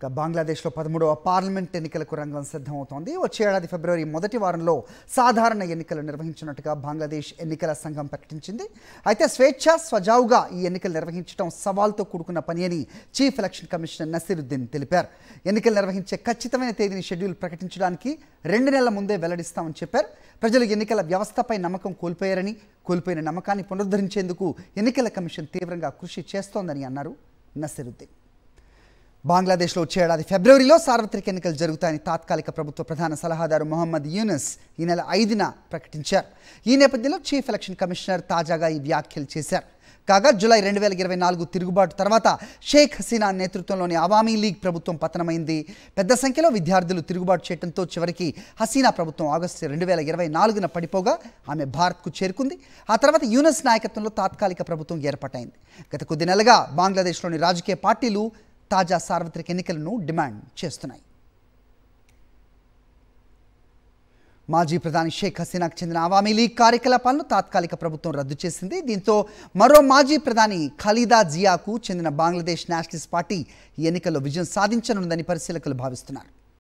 బంగ్లాదేశ్లో 13వ పార్లమెంట్ ఎన్నికలకు రంగం సిద్ధమవుతోంది. వచ్చే ఏడాది ఫిబ్రవరి మొదటి వారంలో సాధారణ ఎన్నికలు నిర్వహించినట్టుగా బంగ్లాదేశ్ ఎన్నికల సంఘం ప్రకటించింది. అయితే స్వేచ్ఛ స్వజావుగా ఈ ఎన్నికలు నిర్వహించడం సవాల్తో కూడుకున్న పని అని చీఫ్ ఎలక్షన్ కమిషనర్ నసీరుద్దీన్ తెలిపారు. ఎన్నికలు నిర్వహించే ఖచ్చితమైన తేదీని షెడ్యూల్ ప్రకటించడానికి 2 నెలల ముందే వెల్లడిస్తామని చెప్పారు. ప్రజలు ఎన్నికల వ్యవస్థపై నమ్మకం కోల్పోయారని, కోల్పోయిన నమ్మకాన్ని పునరుద్ధరించేందుకు ఎన్నికల కమిషన్ తీవ్రంగా కృషి చేస్తోందని అన్నారు నసీరుద్దీన్. బంగ్లాదేశ్లో వచ్చే ఏడాది ఫిబ్రవరిలో సార్వత్రిక ఎన్నికలు జరుగుతాయని తాత్కాలిక ప్రభుత్వ ప్రధాన సలహాదారు మొహమ్మద్ యూనుస్ ఈ నెల 5న ప్రకటించారు. ఈ నేపథ్యంలో చీఫ్ ఎలక్షన్ కమిషనర్ తాజాగా ఈ వ్యాఖ్యలు చేశారు. కాగా జూలై 2024 తిరుగుబాటు తర్వాత షేక్ హసీనా నేతృత్వంలోని అవామీ లీగ్ ప్రభుత్వం పతనమైంది. పెద్ద సంఖ్యలో విద్యార్థులు తిరుగుబాటు చేయడంతో చివరికి హసీనా ప్రభుత్వం ఆగస్టు 2024న పడిపోగా ఆమె భారత్కు చేరుకుంది. ఆ తర్వాత యూనుస్ నాయకత్వంలో తాత్కాలిక ప్రభుత్వం ఏర్పాటైంది. గత కొద్ది నెలలుగా బంగ్లాదేశ్లోని రాజకీయ పార్టీలు తాజా సార్వత్రిక ఎన్నికలను డిమాండ్ చేస్తున్నాయి. మాజీ ప్రధాని షేక్ హసీనాకు చెందిన అవామీ లీగ్ కార్యకలాపాలను తాత్కాలిక ప్రభుత్వం రద్దు చేసింది. దీంతో మరో మాజీ ప్రధాని ఖలీదా జియాకు చెందిన బంగ్లాదేశ్ నేషనలిస్ట్ పార్టీ ఈ ఎన్నికల్లో విజయం సాధించనుందని పరిశీలకులు భావిస్తున్నారు.